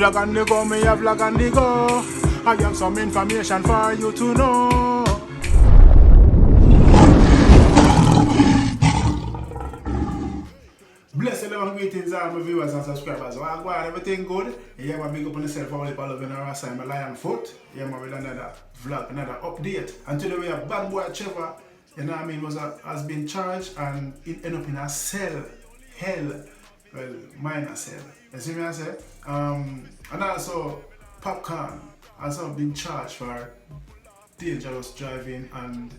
Vlog on the go, me a vlog on the go. I have some information for you to know. Blessed and greetings all my viewers and subscribers. Well, go on, everything good? Yeah, man, big up on yourself, all the love in our side, my lion foot. Yeah, man, with another vlog, another update. And today we have Bad Boy Trevor, you know what I mean, has been charged and it ended up in a cell. Hell. Well, minor cell. You see what I say? And also, Popcaan has also been charged for dangerous driving and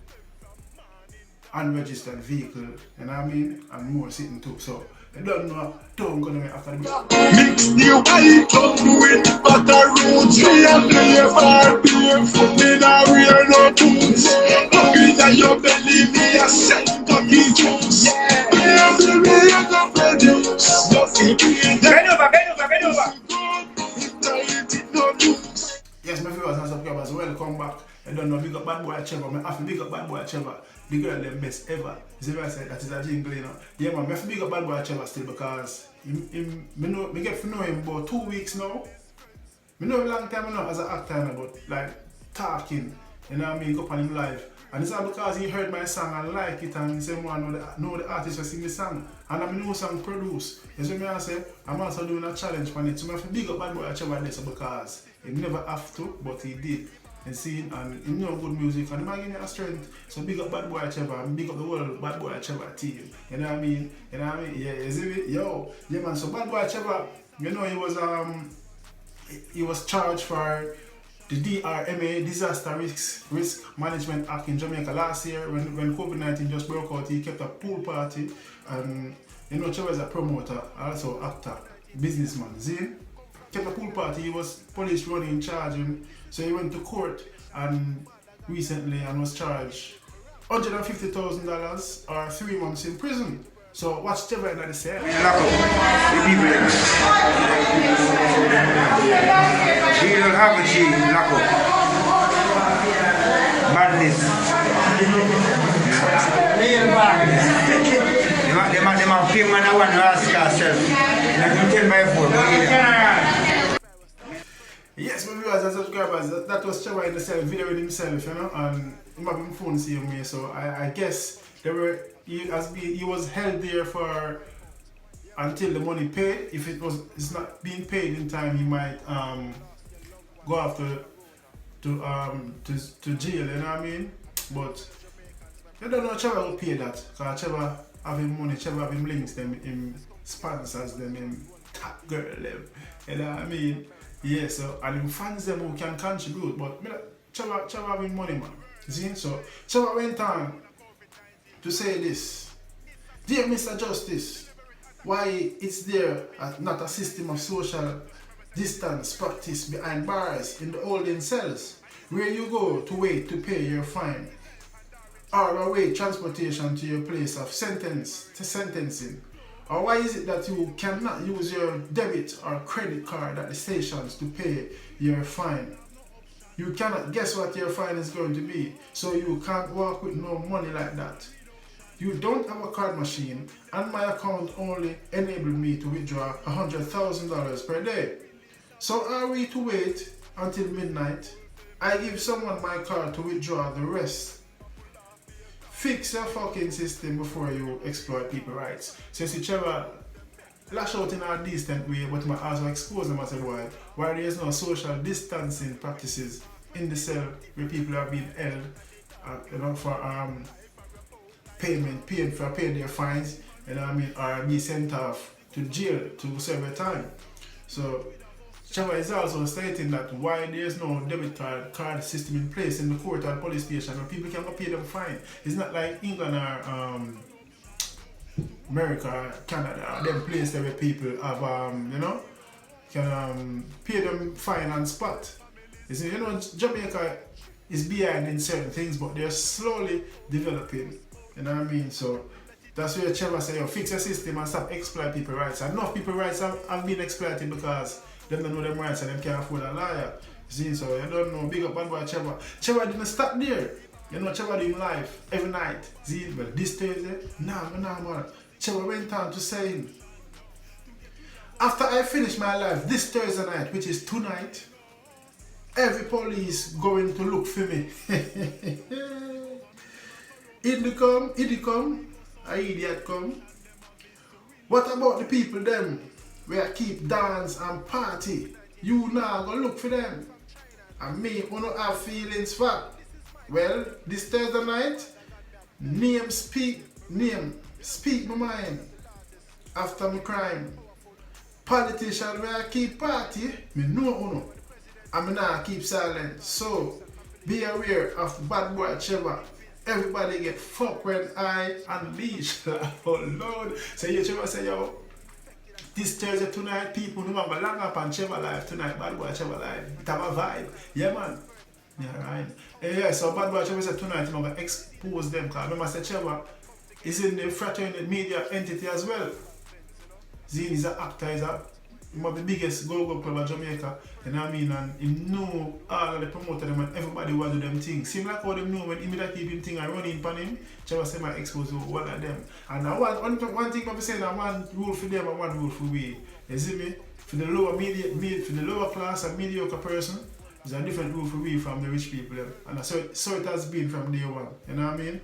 unregistered vehicle, you know what I mean? And more sitting too. So, I don't know, don't go after the break. Mix the white up with macaroons. We are play for barefoot in a real no boots. Up in your belly, me a set cocky juice. Every way I go produce. Nothing Bend over. Yes, my viewers and subscribers, welcome back. I don't know, big up Bad Boy Trevor. I have to big up Bad Boy Trevor. The girl them best ever. You see what I said? That is a jingle, you know. Yeah, man, I have to big up Bad Boy Trevor still because me get to know him about 2 weeks now. I know him a long time now as an actor, but like talking, you know what I mean, go on him live. And it's all because he heard my song and like it and he said, man, know the artist who sing the song. And I know song produce. You see what I say? I'm also doing a challenge for it. So I have to big up Bad Boy Trevor this because he never have to, but he did. And see, and he know good music and he might give me a strength. So big up Bad Boy Trevor and big up the whole Bad Boy Trevor team. You know what I mean? You know what I mean? Yeah, you see me? Yo, yeah man, so Bad Boy Trevor, you know he was charged for the DRMA, Disaster Risk Management Act in Jamaica last year when COVID-19 just broke out. He kept a pool party and you know Trevor is a promoter, also actor, businessman. See? Kept a pool party, he was police running, charging, so he went to court and recently and was charged $150,000 or 3 months in prison. So watch Trevor in the cell. Lock up the people. She don't have a she, lock up. Badness. They might pay man I want to ask herself. Let me tell my phone. Yes, my viewers and subscribers, that was Trevor in the cell videoing himself, you know, and he might be phone seeing me, so I guess he was held there for until the money paid. If it's not being paid in time, he might go after to jail, you know what I mean? But I don't know Trevor will pay that, because Trevor have him money, Trevor have him links them, him sponsors them, him top girl them, you know what I mean? Yeah, so and him fans them who can contribute, but Trevor have him money, man. You see? So Trevor went on to say this: dear Mr. Justice, why it's there not a system of social distance practice behind bars in the holding cells where you go to wait to pay your fine or await transportation to your place of sentencing? Or why is it that you cannot use your debit or credit card at the stations to pay your fine? You cannot guess what your fine is going to be, so you can't walk with no money like that. You don't have a card machine, and my account only enabled me to withdraw $100,000 per day. So are we to wait until midnight? I give someone my card to withdraw the rest. Fix your fucking system before you exploit people's rights. So see Trevor lash out in a decent way, but I also expose them as a why there is no social distancing practices in the cell where people are being held you know, for paying their fines, you know what I mean, or be sent off to jail to serve a time. So Trevor is also stating that why there is no debit card system in place in the court or the police station where people can go pay them fine. It's not like England or America or Canada or them places where people have you know, can pay them fine on spot. You know, Jamaica is behind in certain things, but they're slowly developing. You know what I mean? So that's where Trevor said, yo, fix your system and stop exploiting people's rights. Enough people's rights have been exploited because them don't know them rights and them can't afford a lawyer. See, so you don't know, big up Bad Boy Trevor. Trevor didn't stop there. You know, Trevor doing live every night. See, but this Thursday, nah man. Trevor went on to saying, After I finish my life this Thursday night, which is tonight, every police going to look for me. Idiot come. What about the people them where keep dance and party? You now go look for them. And me, who don't have feelings for. Well, this Thursday night, speak my mind after my crime. Politician where I keep party, me know uno. And me now keep silent. So be aware of Bad Boy Trevor. Everybody get fucked when I unleash. Oh Lord. So you Trevor say, yo, this Thursday tonight, people remember long up on Trevor Live tonight, Bad Boy Trevor Live. It have a vibe. Yeah man. Yeah, right. Yeah, so Bad Boy Trevor said tonight I'm gonna expose them, because remember I said Trevor is in the fraternity media entity as well. Zine is an actor, he's one of the biggest go-go club in Jamaica, you know what I mean? And he know all of the promoters them and everybody want to do them things. Seem like how them know when he keep him thing and running upon him, Trevor say I expose one of them. And one thing I'm saying, one rule for them and one rule for we. You see me? For the lower class and mediocre person, there's a different rule for we from the rich people. And so it has been from day one. You know what I mean?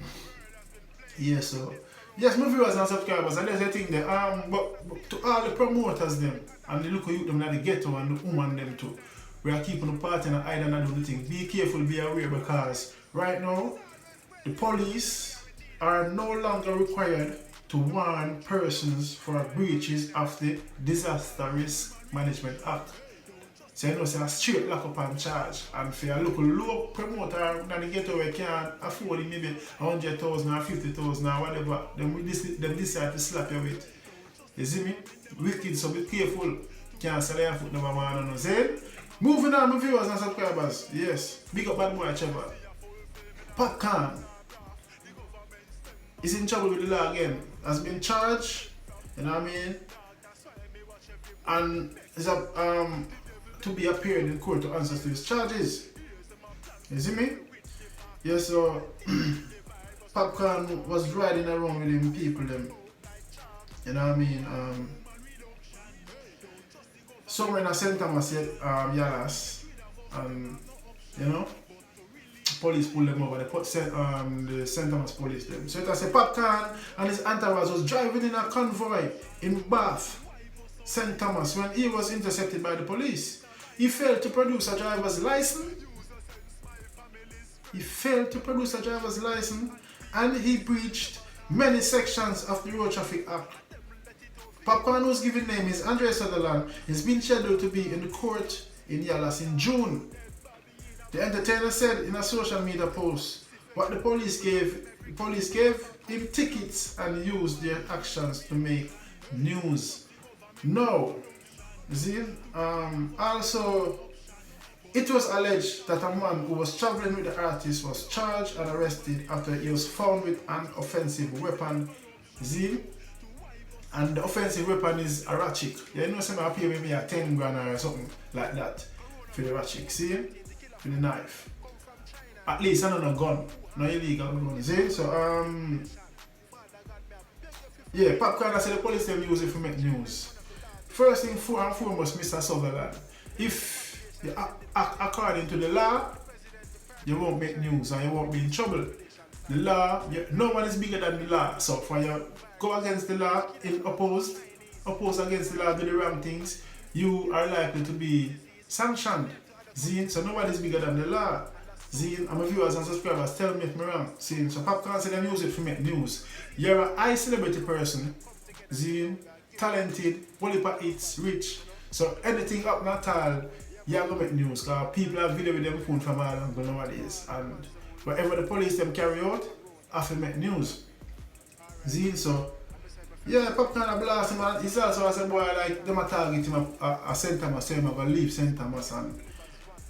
Yeah, so yes, my viewers and subscribers, and there's a thing there. But to all the promoters them and the local youth them in the ghetto and the woman them too, we are keeping the party and hide and do the thing. Be careful, be aware, because right now the police are no longer required to warn persons for breaches of the Disaster Risk Management Act. So you know, say a straight lock up and charge. And for a low promoter in the ghetto where can't afford it, maybe 100,000 or 50,000 or whatever, then decide to slap you with. You see me? Wicked, so be careful. Can't sell your foot number one on us. Moving on, my viewers and subscribers. Yes, big up Bad Boy Trevor. Popcaan is in trouble with the law again. Has been charged, you know what I mean? And is to be appeared in court to answer to his charges. You see me? Yes, so Popcaan was riding around with him people them. You know what I mean? Somewhere in a St. Thomas, Yalas, and you know, police pulled them over. They put the St. Thomas police them. So it was a Popcaan and his entourage was driving in a convoy in Bath, St. Thomas, when he was intercepted by the police. He failed to produce a driver's license. And he breached many sections of the Road Traffic Act. Popcaan, whose given name is Andre Sutherland, is being scheduled to be in the court in Yalas in June. The entertainer said in a social media post, what the police gave him tickets and used their actions to make news. No. See, also, it was alleged that a man who was traveling with the artist was charged and arrested after he was found with an offensive weapon. See, and the offensive weapon is a ratchet. You know, some pay maybe a 10 grand or something like that for the ratchet. See, for the knife. At least another gun, no illegal gun. See, so yeah, Popcaan said the police them use it to make news. First thing and foremost, Mr. Sutherland, if you act according to the law, you won't make news and you won't be in trouble. The law, no one is bigger than the law. So for you go against the law, oppose against the law, do the wrong things, you are likely to be sanctioned. Zine, so nobody is bigger than the law. Zine, and my viewers and subscribers, tell me if I'm wrong. Zine, so Popcaan said them use it to make news. You're a high celebrity person. Zine, talented, hits, rich. So anything up at all, you're gonna make news, because people have video with them phone from all angles nowadays. And whatever the police them carry out, have to make news. See, so yeah, Popcaan a blast him, and he's also as a boy like them a target him a St. Thomas, so him a gonna leave St. Thomas, and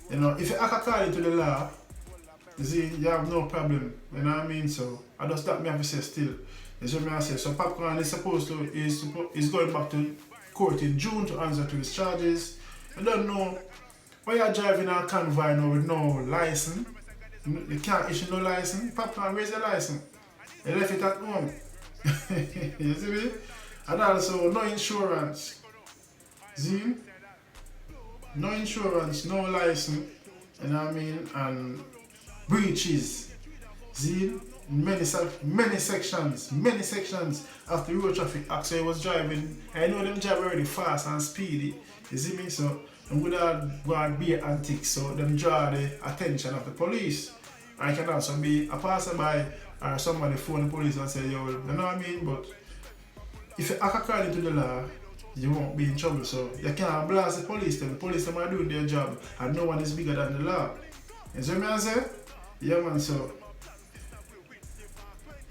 you know, if you act according to the law, you see, you have no problem. You know what I mean? So I just that me have to say still. That's what I say. So Popcaan is going back to court in June to answer to his charges. I don't know why you're driving a convoy now with no license. You can't issue no license. Popcaan, where's your license? You left it at home. You see me? And also no insurance. See? No insurance, no license, you know what I mean, and breaches. See? Many sections of the road traffic act. So he was driving, I know them drive very fast and speedy, you see me? So I'm gonna go and be antics, so them draw the attention of the police. I can also be a passerby or somebody phone the police and say, yo, you know what I mean? But if you act according to the law, you won't be in trouble. So you can't blast the police them. The police them are doing their job and no one is bigger than the law. You see what I say? Yeah man, so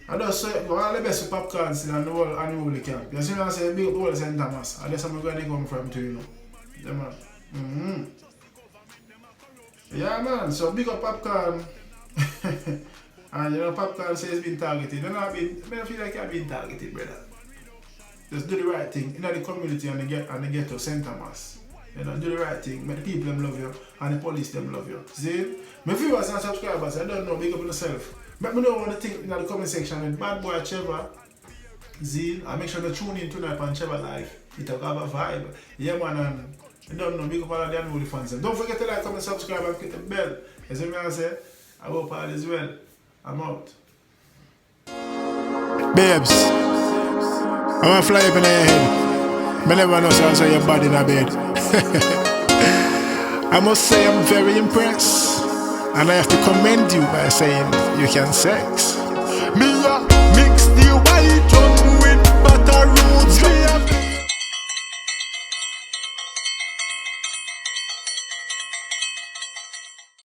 I just say one of the best Popcaan in the world and the whole camp. You see what I say? Big up all St. Thomas. And that's where they come from too, you know. Yeah man. Yeah man, so big up Popcaan. And you know Popcaan says he's been targeted. I feel like I've been targeted, brother. Just do the right thing in the community and the ghetto St. Thomas. You know, do the right thing, make the people them love you and the police them love you. See? My viewers and subscribers, I don't know, big up yourself. Let me know what you think in the comment section with Bad Boy Trevor. See? And make sure to tune in tonight on Trevor Live. It'll have a vibe. Yeah man, and I don't know, big up all of the unruly fans. And don't forget to like, comment, subscribe and click the bell. As I say, I hope all is well. I'm out. Babes, I want to fly up in the head. I never know so your body in a bed. I must say I'm very impressed. And I have to commend you by saying you can sex. Me a mix the white rum with butter roots.